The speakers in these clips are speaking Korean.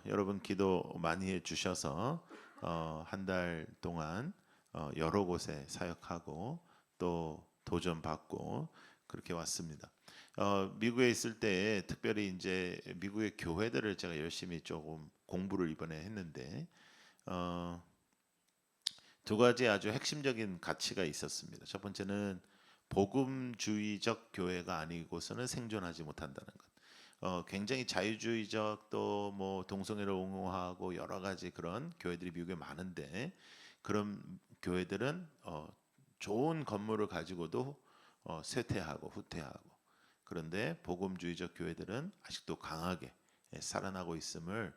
여러분 기도 많이 해주셔서 한 달 동안 여러 곳에 사역하고 또 도전받고 그렇게 왔습니다. 미국에 있을 때 특별히 이제 미국의 교회들을 제가 열심히 조금 공부를 이번에 했는데 어, 두 가지 아주 핵심적인 가치가 있었습니다. 첫 번째는 복음주의적 교회가 아니고서는 생존하지 못한다는 것. 굉장히 자유주의적 또 뭐 동성애를 옹호하고 여러 가지 그런 교회들이 미국에 많은데 그런 교회들은 좋은 건물을 가지고도 쇠퇴하고 후퇴하고 그런데 복음주의적 교회들은 아직도 강하게 살아나고 있음을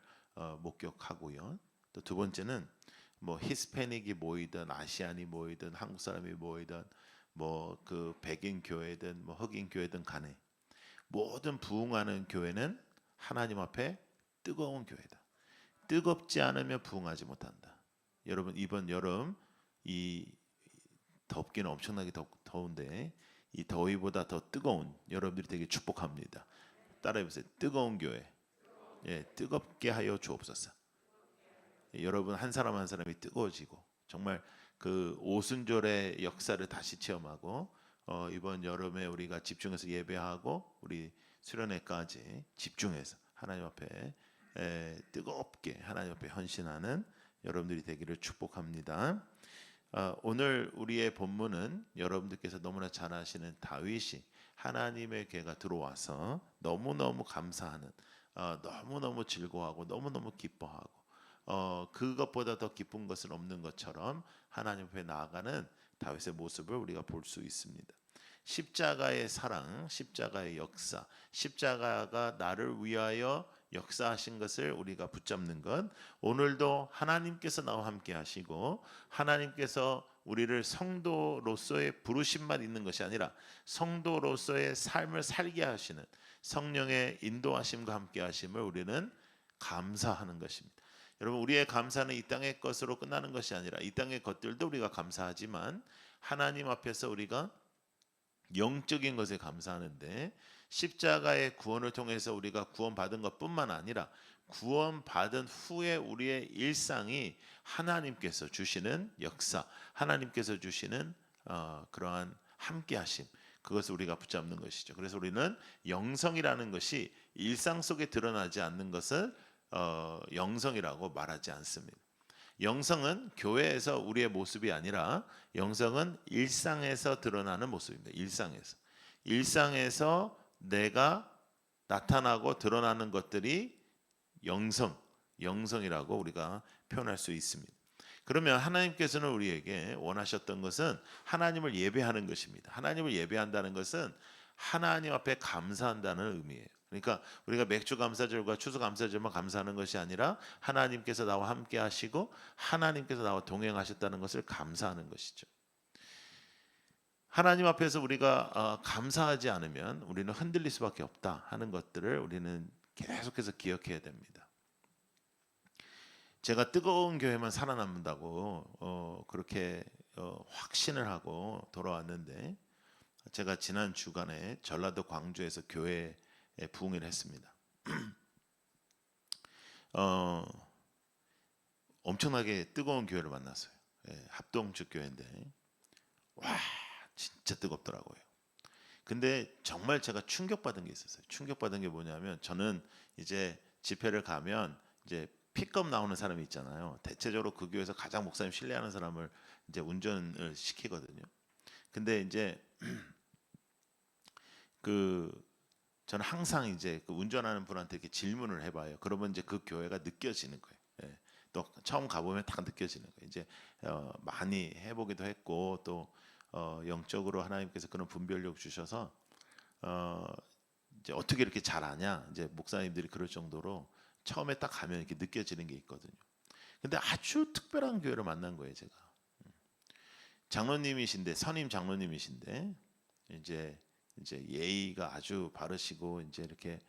목격하고요. 또 두 번째는 뭐 히스패닉이 모이든 아시안이 모이든 한국 사람이 모이든 뭐 그 백인 교회든 뭐 흑인 교회든 간에 모든 부흥하는 교회는 하나님 앞에 뜨거운 교회다. 뜨겁지 않으면 부흥하지 못한다. 여러분 이번 여름 이 덥기는 엄청나게 더운데 이 더위보다 더 뜨거운 여러분들이 되게 축복합니다. 따라해보세요. 뜨거운 교회. 예, 뜨겁게 하여 주옵소서. 예, 여러분 한 사람 한 사람이 뜨거워지고 정말 그 오순절의 역사를 다시 체험하고 이번 여름에 우리가 집중해서 예배하고 우리 수련회까지 집중해서 하나님 앞에 뜨겁게 하나님 앞에 헌신하는 여러분들이 되기를 축복합니다. 오늘 우리의 본문은 여러분들께서 너무나 잘 아시는 다윗이 하나님의 궤가 들어와서 너무너무 감사하는 너무너무 즐거워하고 너무너무 기뻐하고 그것보다 더 기쁜 것은 없는 것처럼 하나님 앞에 나아가는 다윗의 모습을 우리가 볼 수 있습니다. 십자가의 사랑, 십자가의 역사, 십자가가 나를 위하여 역사하신 것을 우리가 붙잡는 것, 오늘도 하나님께서 나와 함께 하시고 하나님께서 우리를 성도로서의 부르심만 있는 것이 아니라 성도로서의 삶을 살게 하시는 성령의 인도하심과 함께 하심을 우리는 감사하는 것입니다. 여러분 우리의 감사는 이 땅의 것으로 끝나는 것이 아니라 이 땅의 것들도 우리가 감사하지만 하나님 앞에서 우리가 영적인 것에 감사하는데 십자가의 구원을 통해서 우리가 구원받은 것뿐만 아니라 구원받은 후에 우리의 일상이 하나님께서 주시는 역사, 하나님께서 주시는 그러한 함께하심, 그것을 우리가 붙잡는 것이죠. 그래서 우리는 영성이라는 것이 일상 속에 드러나지 않는 것을 영성이라고 말하지 않습니다. 영성은 교회에서 우리의 모습이 아니라 영성은 일상에서 드러나는 모습입니다. 일상에서 내가 나타나고 드러나는 것들이 영성이라고 우리가 표현할 수 있습니다. 그러면 하나님께서는 우리에게 원하셨던 것은 하나님을 예배하는 것입니다. 하나님을 예배한다는 것은 하나님 앞에 감사한다는 의미예요. 그러니까 우리가 맥주 감사절과 추수 감사절만 감사하는 것이 아니라 하나님께서 나와 함께 하시고 하나님께서 나와 동행하셨다는 것을 감사하는 것이죠. 하나님 앞에서 우리가 감사하지 않으면 우리는 흔들릴 수밖에 없다 하는 것들을 우리는 계속해서 기억해야 됩니다. 제가 뜨거운 교회만 살아남는다고 그렇게 확신을 하고 돌아왔는데 제가 지난 주간에 전라도 광주에서 교회에 부흥을 했습니다. 엄청나게 뜨거운 교회를 만났어요. 합동축 교회인데 와 진짜 뜨겁더라고요. 근데 정말 제가 충격받은 게 있었어요. 충격받은 게 뭐냐면 저는 이제 집회를 가면 이제 픽업 나오는 사람이 있잖아요. 대체적으로 그 교회에서 가장 목사님 신뢰하는 사람을 이제 운전을 시키거든요. 근데 이제 그 저는 항상 이제 그 운전하는 분한테 이렇게 질문을 해봐요. 그러면 이제 그 교회가 느껴지는 거예요. 또 처음 가보면 딱 느껴지는 거예요. 이제 많이 해보기도 했고 또 영적으로 하나님께서 그런 분별력 주셔서 어, 이제 어떻게 이렇게 잘하냐 이제 목사님들이 그럴 정도로 처음에 딱 가면 이렇게 느껴지는 게 있거든요. 근데 아주 특별한 교회를 만난 거예요, 제가. 장로님이신데 선임 장로님이신데 이제 예의가 아주 바르시고 이제 이렇게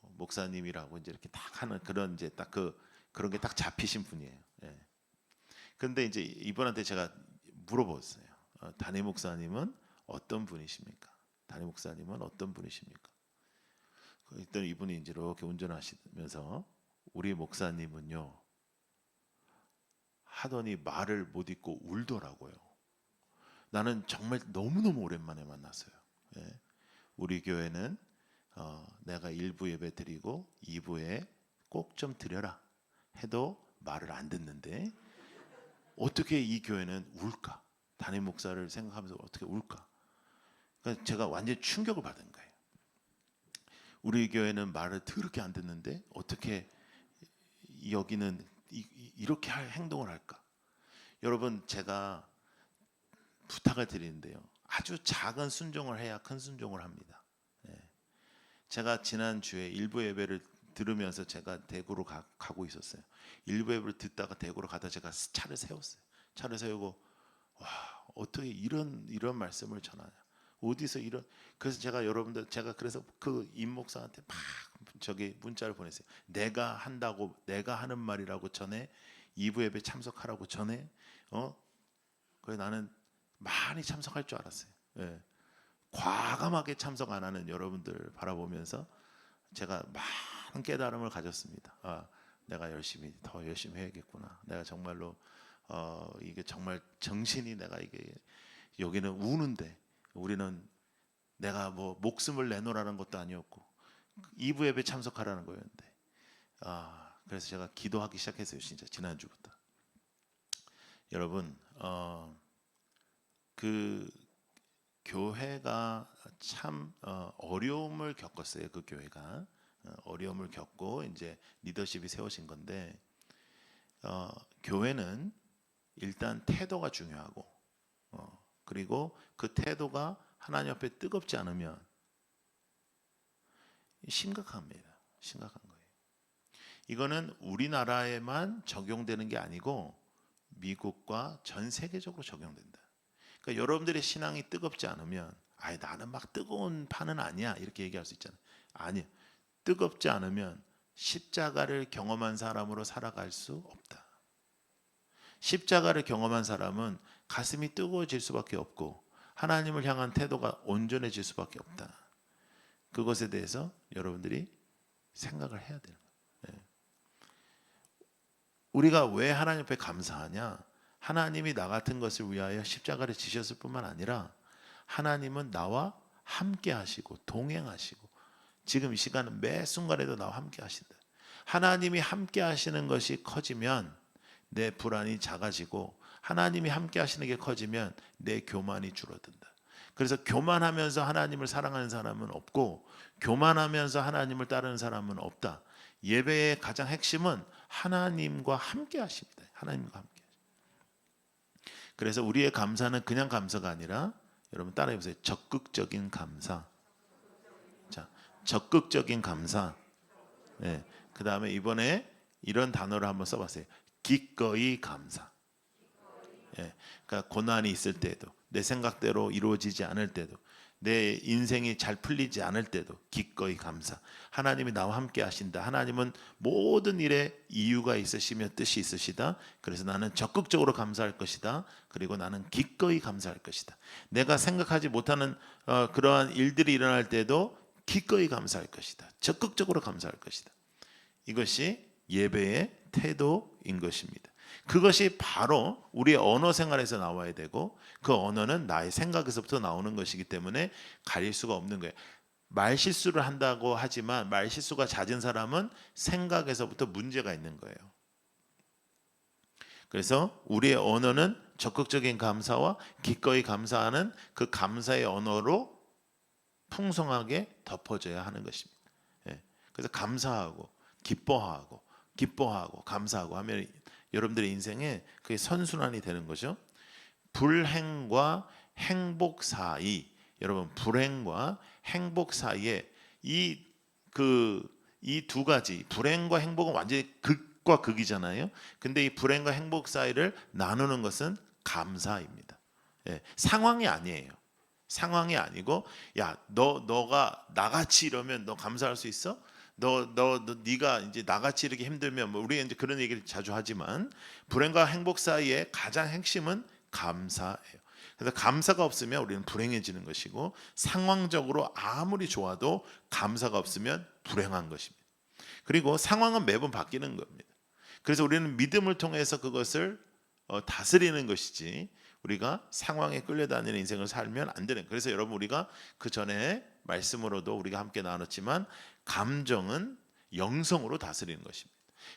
목사님이라고 이제 이렇게 딱 하는 그런 이제 딱 그런 게 딱 잡히신 분이에요. 예. 근데 이제 이분한테 제가 물어봤어요. 담임 목사님은 어떤 분이십니까? 담임 목사님은 어떤 분이십니까? 그랬더니 이분이 이제 이렇게 운전하시면서 우리 목사님은요 하더니 말을 못 잇고 울더라고요. 나는 정말 너무너무 오랜만에 만났어요. 예. 우리 교회는 내가 1부 예배 드리고 2부에 꼭 좀 드려라 해도 말을 안 듣는데 어떻게 이 교회는 울까? 담임 목사를 생각하면서 어떻게 울까? 그러니까 제가 완전 충격을 받은 거예요. 우리 교회는 말을 더럽게 안 듣는데 어떻게 여기는 이렇게 행동을 할까? 여러분 제가 부탁을 드리는데요. 아주 작은 순종을 해야 큰 순종을 합니다. 예. 제가 지난주에 일부 예배를 들으면서 제가 대구로 가고 있었어요. 일부 예배를 듣다가 대구로 가다 제가 차를 세웠어요. 차를 세우고 와 어떻게 이런 말씀을 전하냐. 어디서 이런 그래서 제가 여러분들 제가 그래서 그 임 목사한테 막 저기 문자를 보냈어요. 내가 한다고 내가 하는 말이라고 전에 2부 예배 참석하라고 전에 그래 나는 많이 참석할 줄 알았어요. 예. 과감하게 참석 안 하는 여러분들 바라보면서 제가 많은 깨달음을 가졌습니다. 내가 더 열심히 해야겠구나. 내가 정말로 이게 정말 정신이 내가 이게 여기는 우는데 우리는 내가 뭐 목숨을 내놓으라는 것도 아니었고 2부 예배 참석하라는 거였는데 그래서 제가 기도하기 시작했어요. 진짜 지난주부터. 여러분 그 교회가 참 어려움을 겪었어요. 그 교회가 어려움을 겪고 이제 리더십이 세워진 건데 교회는 일단 태도가 중요하고 그리고 그 태도가 하나님 앞에 뜨겁지 않으면 심각합니다. 심각한 거예요. 이거는 우리나라에만 적용되는 게 아니고 미국과 전 세계적으로 적용된다. 그러니까 여러분들의 신앙이 뜨겁지 않으면 나는 막 뜨거운 판은 아니야 이렇게 얘기할 수 있잖아요. 아니 뜨겁지 않으면 십자가를 경험한 사람으로 살아갈 수 없다. 십자가를 경험한 사람은 가슴이 뜨거워질 수밖에 없고 하나님을 향한 태도가 온전해질 수밖에 없다. 그것에 대해서 여러분들이 생각을 해야 되는 거예요. 우리가 왜 하나님 앞에 감사하냐? 하나님이 나 같은 것을 위하여 십자가를 지셨을 뿐만 아니라 하나님은 나와 함께 하시고 동행하시고 지금 이 시간은 매 순간에도 나와 함께 하신다. 하나님이 함께 하시는 것이 커지면 내 불안이 작아지고 하나님이 함께 하시는 게 커지면 내 교만이 줄어든다. 그래서 교만하면서 하나님을 사랑하는 사람은 없고 교만하면서 하나님을 따르는 사람은 없다. 예배의 가장 핵심은 하나님과 함께 하십니다. 하나님과 함께. 그래서 우리의 감사는 그냥 감사가 아니라 여러분 따라해 보세요. 적극적인 감사. 자, 적극적인 감사. 네. 그 다음에 이번에 이런 단어를 한번 써봤어요. 기꺼이 감사. 예, 그러니까 고난이 있을 때도 내 생각대로 이루어지지 않을 때도 내 인생이 잘 풀리지 않을 때도 기꺼이 감사. 하나님이 나와 함께 하신다. 하나님은 모든 일에 이유가 있으시며 뜻이 있으시다. 그래서 나는 적극적으로 감사할 것이다. 그리고 나는 기꺼이 감사할 것이다. 내가 생각하지 못하는 그러한 일들이 일어날 때도 기꺼이 감사할 것이다. 적극적으로 감사할 것이다. 이것이 예배의 태도인 것입니다. 그것이 바로 우리의 언어 생활에서 나와야 되고 그 언어는 나의 생각에서부터 나오는 것이기 때문에 가릴 수가 없는 거예요. 말실수를 한다고 하지만 말실수가 잦은 사람은 생각에서부터 문제가 있는 거예요. 그래서 우리의 언어는 적극적인 감사와 기꺼이 감사하는 그 감사의 언어로 풍성하게 덮어져야 하는 것입니다. 그래서 감사하고 기뻐하고 감사하고 하면 여러분들의 인생에 그게 선순환이 되는 거죠. 불행과 행복 사이, 여러분 불행과 행복 사이에 이 두 가지, 불행과 행복은 완전히 극과 극이잖아요. 근데 이 불행과 행복 사이를 나누는 것은 감사입니다. 상황이 아니에요. 상황이 아니고 너가 나같이 이러면 너 감사할 수 있어? 네가 이제 나같이 이렇게 힘들면 우리가 이제 그런 얘기를 자주 하지만 불행과 행복 사이의 가장 핵심은 감사예요. 그래서 감사가 없으면 우리는 불행해지는 것이고 상황적으로 아무리 좋아도 감사가 없으면 불행한 것입니다. 그리고 상황은 매번 바뀌는 겁니다. 그래서 우리는 믿음을 통해서 그것을 다스리는 것이지 우리가 상황에 끌려다니는 인생을 살면 안 되는. 그래서 여러분 우리가 그 전에 말씀으로도 우리가 함께 나눴지만 감정은 영성으로 다스리는 것입니다.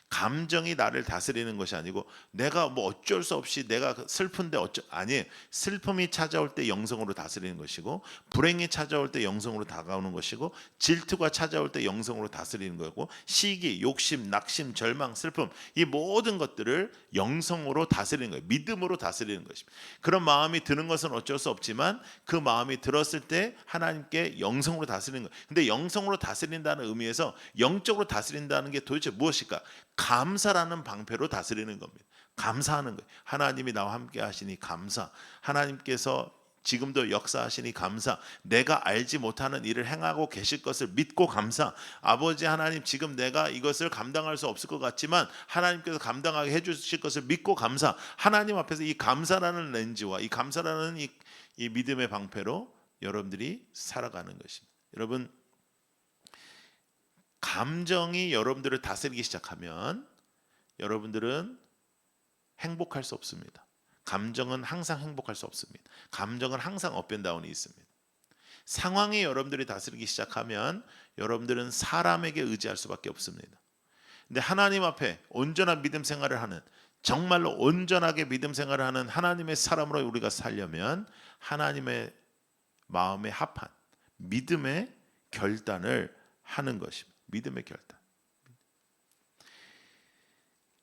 감정이 나를 다스리는 것이 아니고 내가 뭐 어쩔 수 없이 내가 슬픈데 아니에요. 슬픔이 찾아올 때 영성으로 다스리는 것이고 불행이 찾아올 때 영성으로 다가오는 것이고 질투가 찾아올 때 영성으로 다스리는 거고 시기, 욕심, 낙심, 절망, 슬픔 이 모든 것들을 영성으로 다스리는 거예요. 믿음으로 다스리는 것입니다. 그런 마음이 드는 것은 어쩔 수 없지만 그 마음이 들었을 때 하나님께 영성으로 다스리는 거예요. 근데 영성으로 다스린다는 의미에서 영적으로 다스린다는 게 도대체 무엇일까? 감사라는 방패로 다스리는 겁니다. 감사하는 거예요. 하나님이 나와 함께 하시니 감사. 하나님께서 지금도 역사하시니 감사. 내가 알지 못하는 일을 행하고 계실 것을 믿고 감사. 아버지 하나님 지금 내가 이것을 감당할 수 없을 것 같지만 하나님께서 감당하게 해주실 것을 믿고 감사. 하나님 앞에서 이 감사라는 렌즈와 이 감사라는 이 믿음의 방패로 여러분들이 살아가는 것입니다. 여러분 감정이 여러분들을 다스리기 시작하면 여러분들은 행복할 수 없습니다. 감정은 항상 행복할 수 없습니다. 감정은 항상 업앤다운이 있습니다. 상황이 여러분들이 다스리기 시작하면 여러분들은 사람에게 의지할 수밖에 없습니다. 근데 하나님 앞에 온전한 믿음 생활을 하는 정말로 온전하게 믿음 생활을 하는 하나님의 사람으로 우리가 살려면 하나님의 마음에 합한 믿음의 결단을 하는 것입니다. 믿음의 결단.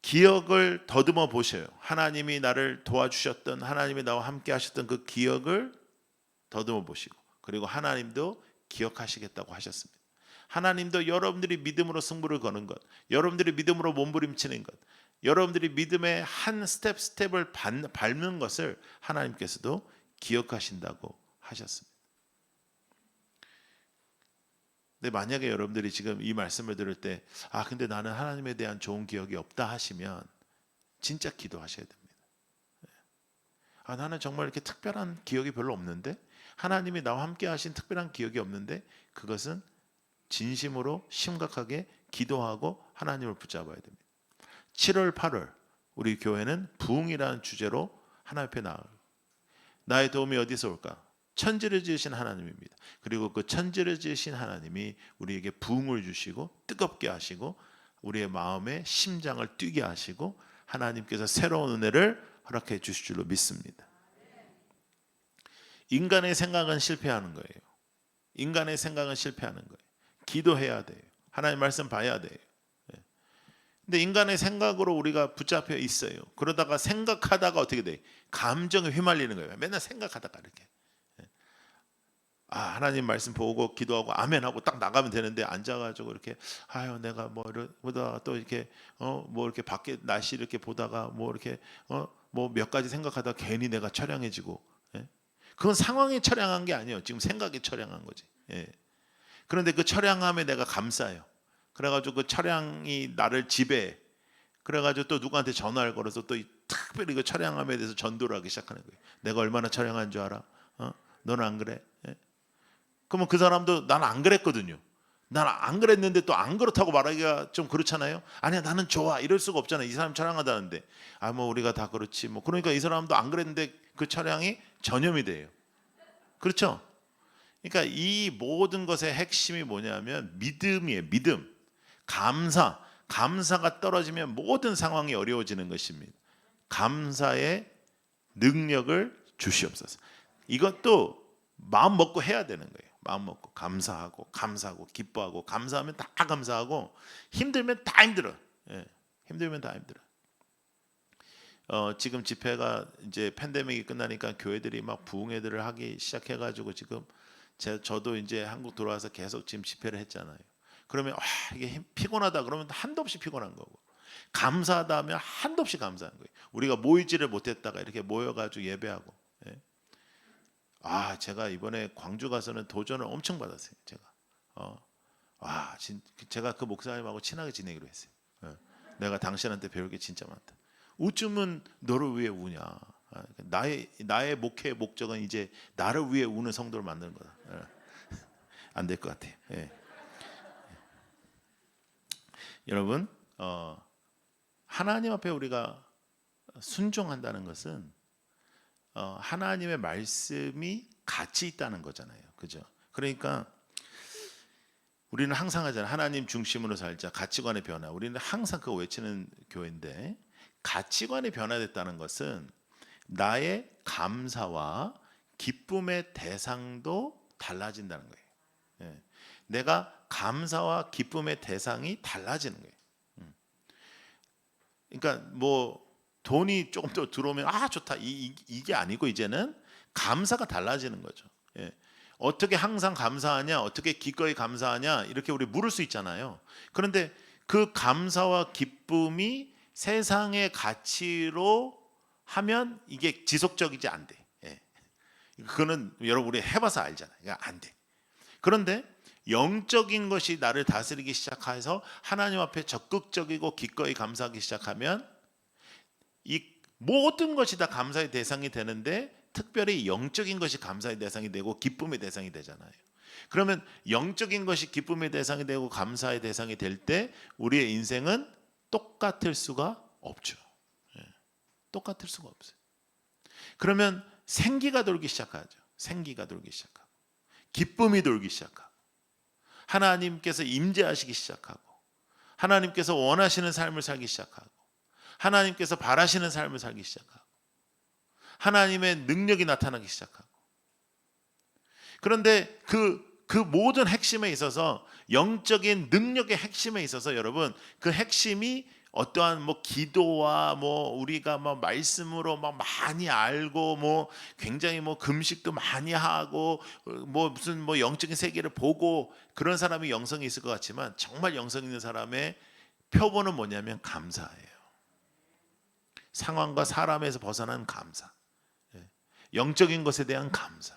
기억을 더듬어 보셔요. 하나님이 나를 도와주셨던 하나님이 나와 함께 하셨던 그 기억을 더듬어 보시고 그리고 하나님도 기억하시겠다고 하셨습니다. 하나님도 여러분들이 믿음으로 승부를 거는 것, 여러분들이 믿음으로 몸부림치는 것, 여러분들이 믿음의 한 스텝을 밟는 것을 하나님께서도 기억하신다고 하셨습니다. 근데 만약에 여러분들이 지금 이 말씀을 들을 때 근데 나는 하나님에 대한 좋은 기억이 없다 하시면 진짜 기도하셔야 됩니다. 나는 정말 이렇게 특별한 기억이 별로 없는데 하나님이 나와 함께 하신 특별한 기억이 없는데 그것은 진심으로 심각하게 기도하고 하나님을 붙잡아야 됩니다. 7월 8월 우리 교회는 부흥이라는 주제로 하나님 앞에 나아요. 나의 도움이 어디서 올까? 천지를 지으신 하나님입니다. 그리고 그 천지를 지으신 하나님이 우리에게 부흥을 주시고 뜨겁게 하시고 우리의 마음에 심장을 뛰게 하시고 하나님께서 새로운 은혜를 허락해 주실 줄로 믿습니다. 인간의 생각은 실패하는 거예요. 인간의 생각은 실패하는 거예요. 기도해야 돼요. 하나님 말씀 봐야 돼요. 근데 인간의 생각으로 우리가 붙잡혀 있어요. 그러다가 생각하다가 어떻게 돼? 감정에 휘말리는 거예요. 맨날 생각하다가 이렇게. 하나님 말씀 보고 기도하고 아멘하고 딱 나가면 되는데 앉아가지고 이렇게 내가 뭐 이러다 또 이렇게 뭐 이렇게 밖에 날씨 이렇게 보다가 뭐 이렇게 뭐 몇 가지 생각하다 괜히 내가 처량해지고 그건 상황이 처량한 게 아니에요. 지금 생각이 처량한 거지. 그런데 그 처량함에 내가 감사해요. 그래가지고 그 처량이 나를 지배해. 그래가지고 또 누구한테 전화를 걸어서 또 특별히 그 처량함에 대해서 전도를 하기 시작하는 거예요. 내가 얼마나 처량한 줄 알아? 너는 안 그래? 그러면 그 사람도 난 안 그랬거든요. 난 안 그랬는데 또 안 그렇다고 말하기가 좀 그렇잖아요. 아니야 나는 좋아 이럴 수가 없잖아요. 이 사람 처량하다는데 뭐 우리가 다 그렇지 뭐. 그러니까 이 사람도 안 그랬는데 그 처량이 전염이 돼요. 그렇죠? 그러니까 이 모든 것의 핵심이 뭐냐면 믿음이에요. 믿음. 감사가 떨어지면 모든 상황이 어려워지는 것입니다. 감사의 능력을 주시옵소서. 이것도 마음 먹고 해야 되는 거예요. 마음 먹고 감사하고 기뻐하고 감사하면 다 감사하고 힘들면 다 힘들어. 힘들면 다 힘들어. 지금 집회가 이제 팬데믹이 끝나니까 교회들이 막 부흥회들을 하기 시작해가지고 지금 저도 이제 한국 돌아와서 계속 지금 집회를 했잖아요. 그러면 이게 피곤하다 그러면 한도 없이 피곤한 거고 감사하다 하면 한도 없이 감사한 거예요. 우리가 모이지를 못했다가 이렇게 모여가지고 예배하고. 제가 이번에 광주 가서는 도전을 엄청 받았어요. 제가 그 목사님하고 친하게 지내기로 했어요. 내가 당신한테 배울 게 진짜 많다. 어쩌면 너를 위해 우냐. 나의 목회의 목적은 이제 나를 위해 우는 성도를 만드는 거다. 안 될 것 같아요. 여러분, 하나님 앞에 우리가 순종한다는 것은 하나님의 말씀이 가치 있다는 거잖아요. 그죠? 그러니까 우리는 항상 하잖아요. 하나님 중심으로 살자. 가치관의 변화. 우리는 항상 그거 외치는 교회인데, 가치관이 변화됐다는 것은 나의 감사와 기쁨의 대상도 달라진다는 거예요. 예. 내가 감사와 기쁨의 대상이 달라지는 거예요. 그러니까 뭐 돈이 조금 더 들어오면 아 좋다 이게 아니고 이제는 감사가 달라지는 거죠. 예. 어떻게 항상 감사하냐, 어떻게 기꺼이 감사하냐 이렇게 우리 물을 수 있잖아요. 그런데 그 감사와 기쁨이 세상의 가치로 하면 이게 지속적이지 안 돼. 예. 그거는 여러분 우리 해봐서 알잖아요. 안 돼. 그런데 영적인 것이 나를 다스리기 시작해서 하나님 앞에 적극적이고 기꺼이 감사하기 시작하면 이 모든 것이 다 감사의 대상이 되는데, 특별히 영적인 것이 감사의 대상이 되고 기쁨의 대상이 되잖아요. 그러면 영적인 것이 기쁨의 대상이 되고 감사의 대상이 될 때 우리의 인생은 똑같을 수가 없죠. 똑같을 수가 없어요. 그러면 생기가 돌기 시작하죠. 생기가 돌기 시작하고 기쁨이 돌기 시작하고 하나님께서 임재하시기 시작하고 하나님께서 원하시는 삶을 살기 시작하고 하나님께서 바라시는 삶을 살기 시작하고 하나님의 능력이 나타나기 시작하고. 그런데 그 모든 핵심에 있어서, 영적인 능력의 핵심에 있어서 여러분, 그 핵심이 어떠한 뭐 기도와 뭐 우리가 뭐 말씀으로 막 많이 알고 뭐 굉장히 뭐 금식도 많이 하고 뭐 무슨 뭐 영적인 세계를 보고 그런 사람이 영성이 있을 것 같지만, 정말 영성 있는 사람의 표본은 뭐냐면 감사예요. 상황과 사람에서 벗어난 감사, 영적인 것에 대한 감사,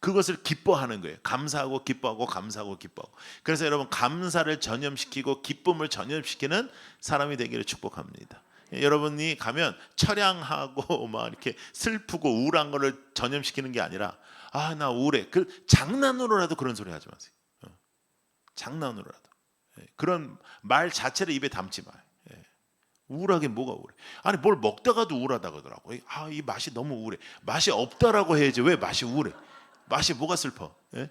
그것을 기뻐하는 거예요. 감사하고 기뻐하고 감사하고 기뻐하고. 그래서 여러분, 감사를 전염시키고 기쁨을 전염시키는 사람이 되기를 축복합니다. 여러분이 가면 처량하고 막 이렇게 슬프고 우울한 거를 전염시키는 게 아니라, 아 나 우울해, 그 장난으로라도 그런 소리 하지 마세요. 장난으로라도 그런 말 자체를 입에 담지 마요. 우울하게 뭐가 우울해? 아니 뭘 먹다가도 우울하다 그러더라고. 아 이 맛이 너무 우울해. 맛이 없다라고 해야지 왜 맛이 우울해? 맛이 뭐가 슬퍼? 예?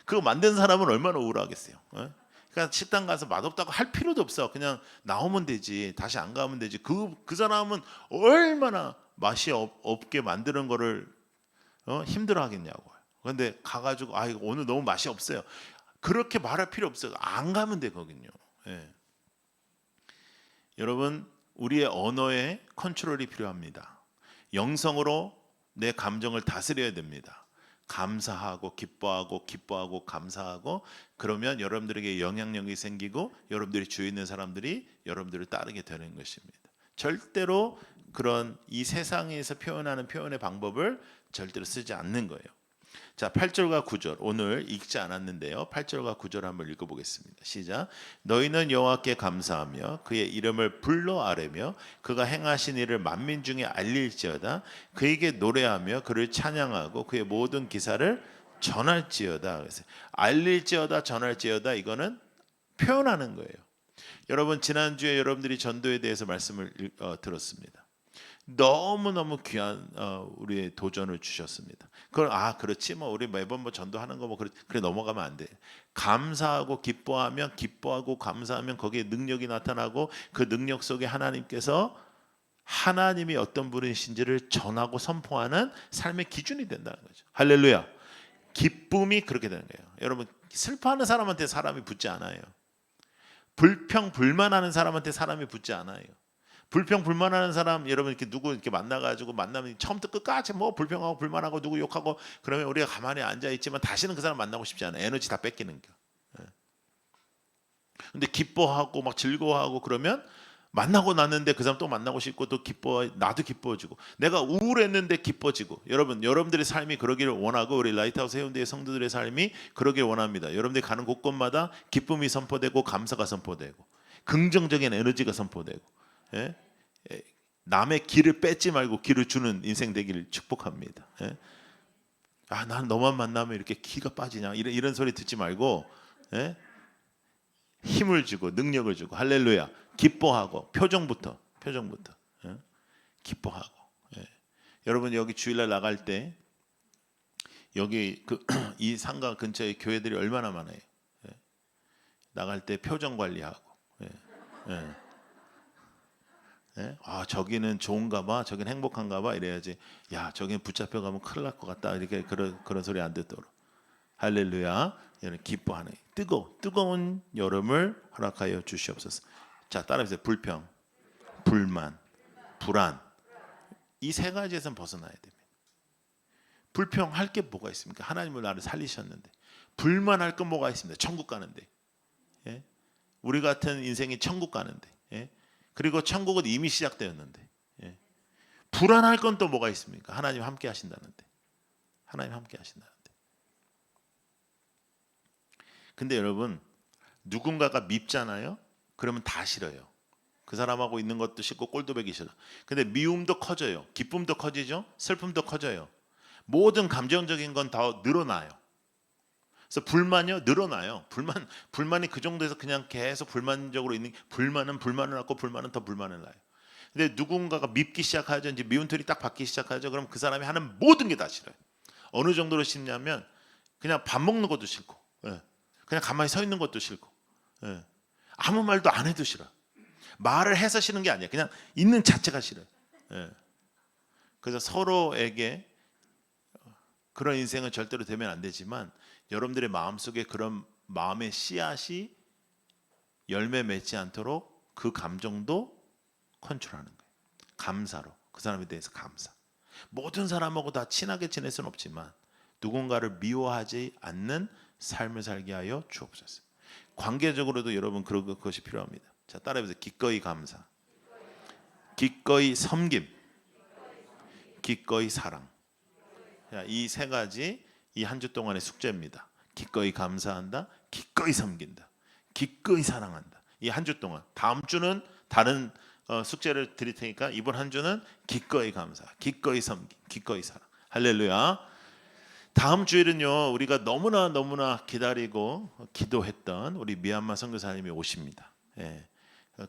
그거 만든 사람은 얼마나 우울하겠어요. 예? 그러니까 식당 가서 맛없다고 할 필요도 없어. 그냥 나오면 되지. 다시 안 가면 되지. 그 사람은 얼마나 맛이 없게 만드는 거를 힘들어하겠냐고요. 그런데 가가지고 아 이거 오늘 너무 맛이 없어요. 그렇게 말할 필요 없어요. 안 가면 되거든요. 예. 여러분, 우리의 언어에 컨트롤이 필요합니다. 영성으로 내 감정을 다스려야 됩니다. 감사하고 기뻐하고 기뻐하고 감사하고, 그러면 여러분들에게 영향력이 생기고 여러분들이 주위에 있는 사람들이 여러분들을 따르게 되는 것입니다. 절대로 그런 이 세상에서 표현하는 표현의 방법을 절대로 쓰지 않는 거예요. 자, 8절과 9절 오늘 읽지 않았는데요. 8절과 9절 한번 읽어보겠습니다. 시작. 너희는 여호와께 감사하며 그의 이름을 불러 아뢰며 그가 행하신 일을 만민 중에 알릴지어다. 그에게 노래하며 그를 찬양하고 그의 모든 기사를 전할지어다. 그래서 알릴지어다, 전할지어다, 이거는 표현하는 거예요. 여러분, 지난주에 여러분들이 전도에 대해서 말씀을 들었습니다. 너무너무 귀한 우리의 도전을 주셨습니다. 그걸 그렇지 뭐 우리 매번 뭐 전도하는 거 뭐 그래 넘어가면 안 돼. 감사하고 기뻐하면, 기뻐하고 감사하면 거기에 능력이 나타나고 그 능력 속에 하나님께서 하나님이 어떤 분이신지를 전하고 선포하는 삶의 기준이 된다는 거죠. 할렐루야. 기쁨이 그렇게 되는 거예요. 여러분, 슬퍼하는 사람한테 사람이 붙지 않아요. 불평불만하는 사람한테 사람이 붙지 않아요. 불평불만하는 사람, 여러분 이렇게 누구 이렇게 만나가지고 만나면 처음부터 끝까지 뭐 불평하고 불만하고 누구 욕하고 그러면 우리가 가만히 앉아 있지만 다시는 그 사람 만나고 싶지 않아요. 에너지 다 뺏기는 거. 근데 기뻐하고 막 즐거워하고 그러면 만나고 났는데 그 사람 또 만나고 싶고 또 나도 기뻐지고, 내가 우울했는데 기뻐지고. 여러분들의 삶이 그러기를 원하고 우리 라이트하우스 해운대의 성도들의 삶이 그러길 원합니다. 여러분들이 가는 곳곳마다 기쁨이 선포되고 감사가 선포되고 긍정적인 에너지가 선포되고, 예? 남의 길을 뺏지 말고 길을 주는 인생 되기를 축복합니다. 예? 난 너만 만나면 이렇게 기가 빠지냐 이런 소리 듣지 말고, 예? 힘을 주고 능력을 주고 할렐루야. 기뻐하고 표정부터 예? 기뻐하고. 예. 여러분 여기 주일날 나갈 때 여기 이 상가 근처에 교회들이 얼마나 많아요. 예. 나갈 때 표정 관리하고. 예. 예. 예? 아 저기는 좋은가 봐, 저기는 행복한가 봐 이래야지. 야 저기는 붙잡혀 가면 큰일 날 것 같다 이렇게 그런 소리 안 듣도록. 할렐루야. 여러분 기뻐하는 뜨거운 여름을 허락하여 주시옵소서. 자 따라해보세요. 불평, 불만, 불안. 이 세 가지에선 벗어나야 됩니다. 불평할 게 뭐가 있습니까? 하나님을 나를 살리셨는데. 불만할 건 뭐가 있습니다. 천국 가는데. 예? 우리 같은 인생이 천국 가는데. 예? 그리고 천국은 이미 시작되었는데. 예? 불안할 건 또 뭐가 있습니까? 하나님 함께 하신다는데. 하나님 함께 하신다는데. 근데 여러분 누군가가 밉잖아요. 그러면 다 싫어요. 그 사람하고 있는 것도 싫고 꼴도 보기 싫어. 근데 미움도 커져요. 기쁨도 커지죠. 슬픔도 커져요. 모든 감정적인 건 더 늘어나요. 그래서 불만이요 늘어나요. 불만이 그 정도에서 그냥 계속 불만적으로 있는 불만은 불만을 낳고 불만은 더 불만을 낳아요. 근데 누군가가 밉기 시작하죠. 이제 미운 털이 딱 받기 시작하죠. 그럼 그 사람이 하는 모든 게 다 싫어요. 어느 정도로 싫냐면 그냥 밥 먹는 것도 싫고, 예. 그냥 가만히 서 있는 것도 싫고, 예. 아무 말도 안 해도 싫어. 말을 해서 싫은 게 아니야. 그냥 있는 자체가 싫어요. 예. 그래서 서로에게 그런 인생은 절대로 되면 안 되지만 여러분들의 마음속에 그런 마음의 씨앗이 열매 맺지 않도록 그 감정도 컨트롤하는 거예요. 감사로 그 사람에 대해서 감사. 모든 사람하고 다 친하게 지낼 수는 없지만 누군가를 미워하지 않는 삶을 살게 하여 주옵소서. 관계적으로도 여러분 그것이 필요합니다. 자 따라해보세요. 기꺼이 감사, 기꺼이 섬김, 기꺼이 사랑. 이 세 가지 이 한 주 동안의 숙제입니다. 기꺼이 감사한다, 기꺼이 섬긴다, 기꺼이 사랑한다. 이 한 주 동안. 다음 주는 다른 숙제를 드릴 테니까 이번 한 주는 기꺼이 감사, 기꺼이 섬김, 기꺼이 사랑. 할렐루야. 다음 주일은요 우리가 너무나 기다리고 기도했던 우리 미얀마 선교사님이 오십니다. 예.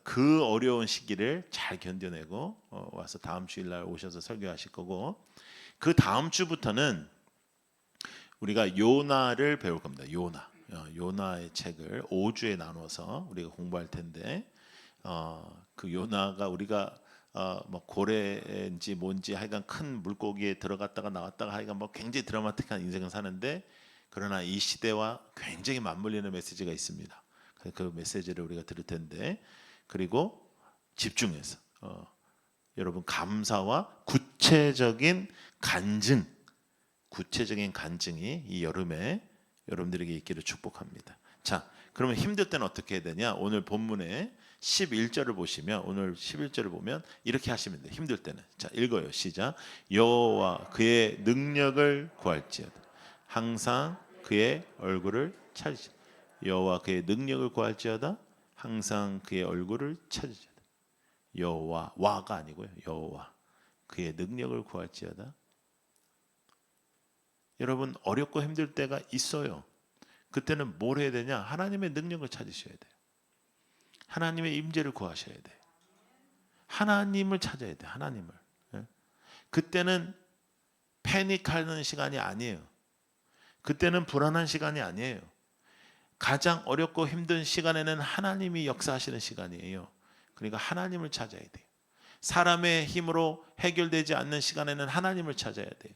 그 어려운 시기를 잘 견뎌내고 와서 다음 주일날 오셔서 설교하실 거고, 그 다음 주부터는 우리가 요나를 배울 겁니다. 요나의 책을 5주에 나눠서 우리가 공부할 텐데 그 요나가 우리가 뭐 고래인지 뭔지 하여간 큰 물고기에 들어갔다가 나왔다가 하여간 뭐 굉장히 드라마틱한 인생을 사는데, 그러나 이 시대와 굉장히 맞물리는 메시지가 있습니다. 그 메시지를 우리가 들을 텐데, 그리고 집중해서 여러분 감사와 구체적인 간증이 이 여름에 여러분들에게 있기를 축복합니다. 자, 그러면 힘들 때는 어떻게 해야 되냐? 오늘 본문에 11절을 보시면, 오늘 11절을 보면 이렇게 하시면 돼요. 힘들 때는. 자, 읽어요. 시작. 여호와 그의 능력을 구할지어다. 항상 그의 얼굴을 찾으시다. 여호와 그의 능력을 구할지어다. 항상 그의 얼굴을 찾으시다. 여호와, 와가 아니고요. 여호와 그의 능력을 구할지어다. 여러분 어렵고 힘들 때가 있어요. 그때는 뭘 해야 되냐? 하나님의 능력을 찾으셔야 돼요. 하나님의 임재를 구하셔야 돼요. 하나님을 찾아야 돼요. 하나님을. 예? 그때는 패닉하는 시간이 아니에요. 그때는 불안한 시간이 아니에요. 가장 어렵고 힘든 시간에는 하나님이 역사하시는 시간이에요. 그러니까 하나님을 찾아야 돼요. 사람의 힘으로 해결되지 않는 시간에는 하나님을 찾아야 돼요.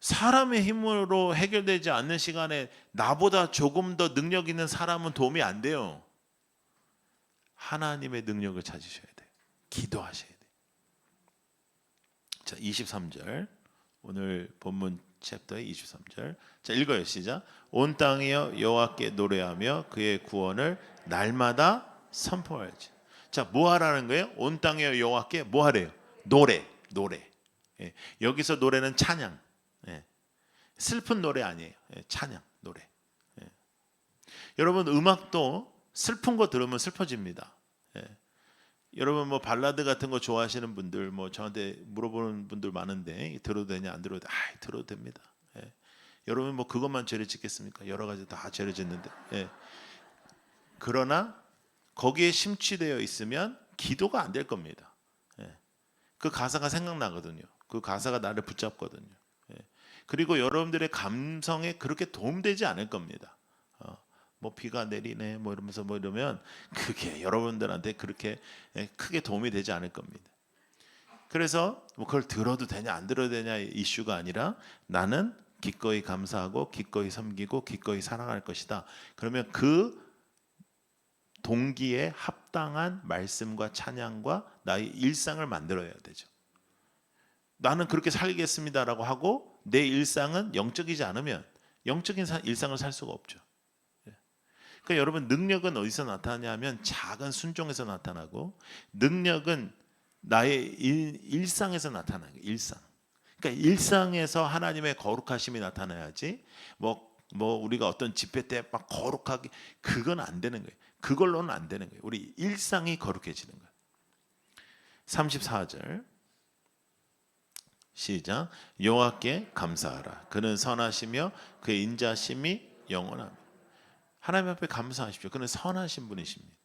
사람의 힘으로 해결되지 않는 시간에 나보다 조금 더 능력 있는 사람은 도움이 안 돼요. 하나님의 능력을 찾으셔야 돼요. 기도하셔야 돼요. 자, 23절. 오늘 본문 챕터의 23절. 자, 읽어요. 시작. 온 땅이여 여호와께 노래하며 그의 구원을 날마다 선포할지. 자, 뭐 하라는 거예요? 온 땅이여 여호와께 뭐 하래요? 노래. 예. 여기서 노래는 찬양. 예. 슬픈 노래 아니에요. 예. 찬양 노래. 예. 여러분 음악도 슬픈 거 들으면 슬퍼집니다. 예. 여러분 뭐 발라드 같은 거 좋아하시는 분들 뭐 저한테 물어보는 분들 많은데 들어도 되냐 안 들어도 들어도 됩니다. 예. 여러분 뭐 그것만 죄를 짓겠습니까? 여러 가지 다 죄를 짓는데. 예. 그러나 거기에 심취되어 있으면 기도가 안 될 겁니다. 예. 그 가사가 생각나거든요. 그 가사가 나를 붙잡거든요. 예. 그리고 여러분들의 감성에 그렇게 도움되지 않을 겁니다. 뭐 비가 내리네 뭐 이러면서 뭐 이러면 그게 여러분들한테 그렇게 크게 도움이 되지 않을 겁니다. 그래서 뭐 그걸 들어도 되냐 안 들어도 되냐 이슈가 아니라 나는 기꺼이 감사하고 기꺼이 섬기고 기꺼이 사랑할 것이다. 그러면 그 동기에 합당한 말씀과 찬양과 나의 일상을 만들어야 되죠. 나는 그렇게 살겠습니다라고 하고 내 일상은 영적이지 않으면 영적인 일상을 살 수가 없죠. 그러니까 여러분 능력은 어디서 나타나냐면 작은 순종에서 나타나고 능력은 나의 일상에서 나타나는 거예요. 일상. 그러니까 일상에서 하나님의 거룩하심이 나타나야지 뭐 우리가 어떤 집회 때 막 거룩하게 그건 안 되는 거예요. 그걸로는 안 되는 거예요. 우리 일상이 거룩해지는 거예요. 34절 시작. 여호와께 감사하라. 그는 선하시며 그의 인자심이 영원합니다. 하나님 앞에 감사하십시오. 그는 선하신 분이십니다.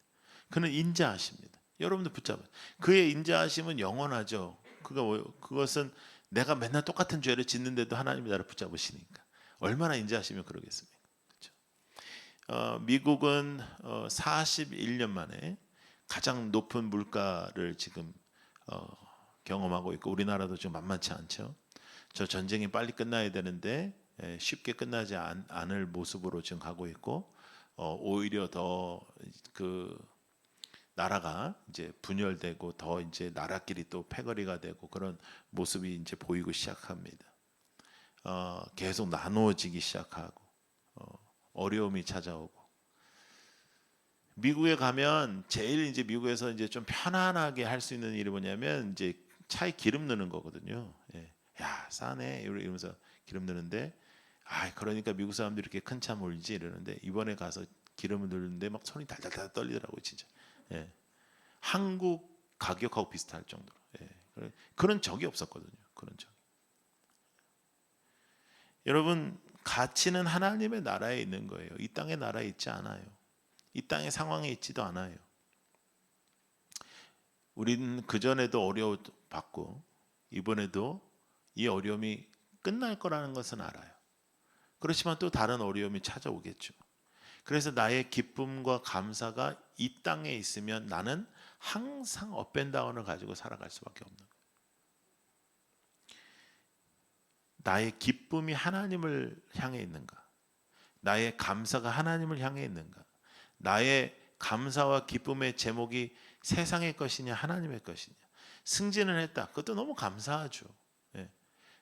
그는 인자하십니다. 여러분들 붙잡아요. 그의 인자하심은 영원하죠. 그것은 내가 맨날 똑같은 죄를 짓는데도 하나님이 나를 붙잡으시니까 얼마나 인자하시면 그러겠습니까? 그렇죠? 미국은 41년 만에 가장 높은 물가를 지금 경험하고 있고 우리나라도 좀 만만치 않죠. 저 전쟁이 빨리 끝나야 되는데 쉽게 끝나지 않을 모습으로 지금 가고 있고 오히려 더 그 나라가 이제 분열되고 더 이제 나라끼리 또 패거리가 되고 그런 모습이 이제 보이고 시작합니다. 계속 나누어지기 시작하고 어려움이 찾아오고 미국에 가면 제일 이제 미국에서 이제 좀 편안하게 할 수 있는 일이 뭐냐면 이제 차에 기름 넣는 거거든요. 예. 야 싸네 이러면서 기름 넣는데 그러니까 미국 사람들이 이렇게 큰 차 몰지 이러는데 이번에 가서 기름을 넣는데 막 손이 달달달 떨리더라고요 진짜. 예. 한국 가격하고 비슷할 정도로. 예. 그런 적이 없었거든요. 그런 적. 여러분 가치는 하나님의 나라에 있는 거예요. 이 땅의 나라에 있지 않아요. 이 땅의 상황에 있지도 않아요. 우리는 그전에도 어려움 받고 이번에도 이 어려움이 끝날 거라는 것은 알아요. 그렇지만 또 다른 어려움이 찾아오겠죠. 그래서 나의 기쁨과 감사가 이 땅에 있으면 나는 항상 업앤다운을 가지고 살아갈 수밖에 없는 거예요. 나의 기쁨이 하나님을 향해 있는가? 나의 감사가 하나님을 향해 있는가? 나의 감사와 기쁨의 제목이 세상의 것이냐 하나님의 것이냐? 승진을 했다. 그것도 너무 감사하죠. 예.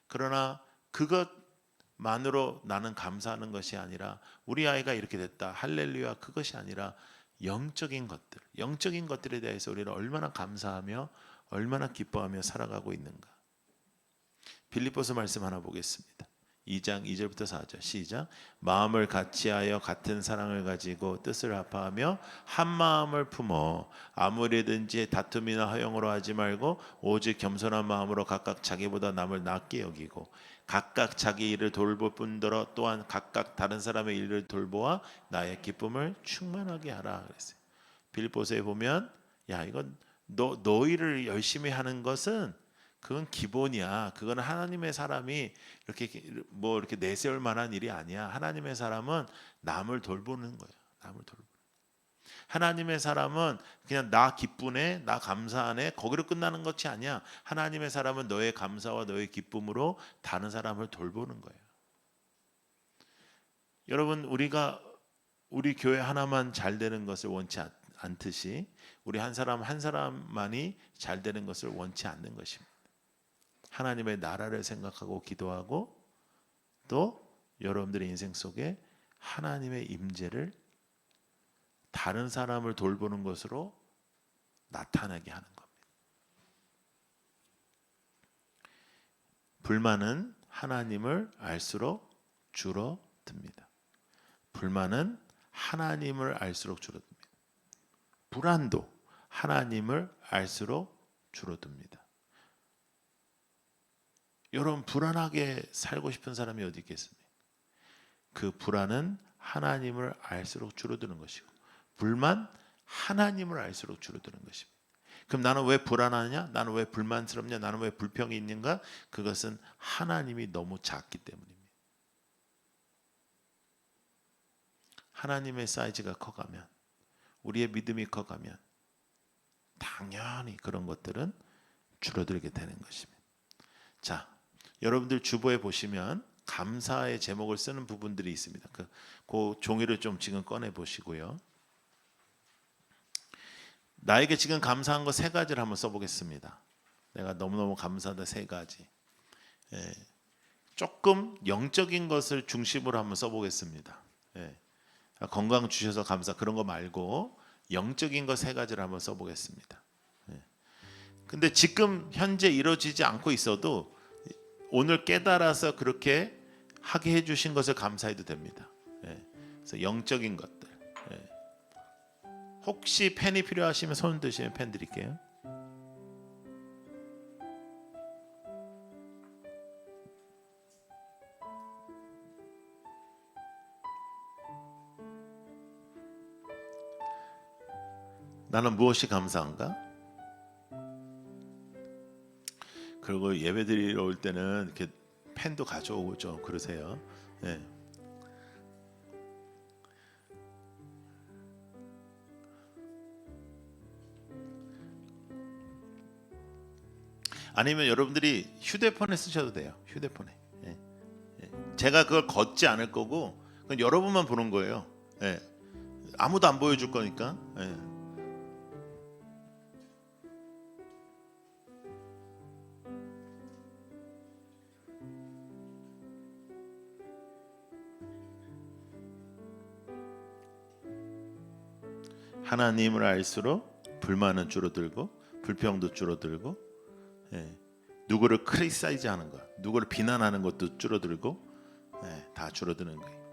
그러나 그것만으로 나는 감사하는 것이 아니라 우리 아이가 이렇게 됐다. 할렐루야. 그것이 아니라 영적인 것들에 대해서 우리는 얼마나 감사하며 얼마나 기뻐하며 살아가고 있는가. 빌립보서 말씀 하나 보겠습니다. 2장 2절부터 4절 시작. 마음을 같이하여 같은 사랑을 가지고 뜻을 합하며 한 마음을 품어 아무리든지 다툼이나 허용으로 하지 말고 오직 겸손한 마음으로 각각 자기보다 남을 낫게 여기고 각각 자기 일을 돌볼 뿐더러 또한 각각 다른 사람의 일을 돌보아 나의 기쁨을 충만하게 하라 그랬어요. 빌립보서에 보면 야 이건 너 일을 열심히 하는 것은 그건 기본이야. 그건 하나님의 사람이 이렇게 내세울 만한 일이 아니야. 하나님의 사람은 남을 돌보는 거야. 남을 돌보. 하나님의 사람은 그냥 나 기쁘네, 나 감사하네, 거기로 끝나는 것이 아니야. 하나님의 사람은 너의 감사와 너의 기쁨으로 다른 사람을 돌보는 거예요. 여러분 우리가 우리 교회 하나만 잘 되는 것을 원치 않듯이 우리 한 사람 한 사람만이 잘 되는 것을 원치 않는 것입니다. 하나님의 나라를 생각하고 기도하고 또 여러분들의 인생 속에 하나님의 임재를 다른 사람을 돌보는 것으로 나타나게 하는 겁니다. 불만은 하나님을 알수록 줄어듭니다. 불만은 하나님을 알수록 줄어듭니다. 불안도 하나님을 알수록 줄어듭니다. 여러분 불안하게 살고 싶은 사람이 어디 있겠습니까? 그 불안은 하나님을 알수록 줄어드는 것이고 불만 하나님을 알수록 줄어드는 것입니다. 그럼 나는 왜 불안하냐? 나는 왜 불만스럽냐? 나는 왜 불평이 있는가? 그것은 하나님이 너무 작기 때문입니다. 하나님의 사이즈가 커가면, 우리의 믿음이 커가면 당연히 그런 것들은 줄어들게 되는 것입니다. 자, 여러분들 주보에 보시면 감사의 제목을 쓰는 부분들이 있습니다. 그 종이를 좀 지금 꺼내 보시고요. 나에게 지금 감사한 거 3가지를 한번 써보겠습니다. 내가 너무너무 감사하다 3가지. 예, 조금 영적인 것을 중심으로 한번 써보겠습니다. 예, 건강 주셔서 감사 그런 거 말고 영적인 거 3가지를 한번 써보겠습니다. 예. 근데 지금 현재 이루어지지 않고 있어도 오늘 깨달아서 그렇게 하게 해주신 것을 감사해도 됩니다. 예. 그래서 영적인 것들. 예. 혹시 펜이 필요하시면 손 드시면 펜 드릴게요. 나는 무엇이 감사한가? 그리고 예배드리러 올 때는 이렇게 펜도 가져오고 좀 그러세요. 예. 아니면 여러분들이 휴대폰에 쓰셔도 돼요. 휴대폰에. 예. 예. 제가 그걸 걷지 않을 거고 그건 여러분만 보는 거예요. 예. 아무도 안 보여줄 거니까. 예. 하나님을 알수록 불만은 줄어들고 불평도 줄어들고, 예, 누구를 크리사이즈하는 것, 누구를 비난하는 것도 줄어들고, 예, 다 줄어드는 거예요.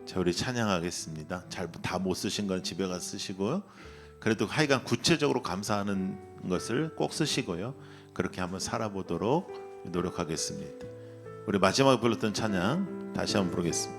자, 우리 찬양하겠습니다. 잘 다 못 쓰신 건 집에 가서 쓰시고요. 그래도 하여간 구체적으로 감사하는 것을 꼭 쓰시고요. 그렇게 한번 살아보도록 노력하겠습니다. 우리 마지막에 불렀던 찬양 다시 한번 부르겠습니다.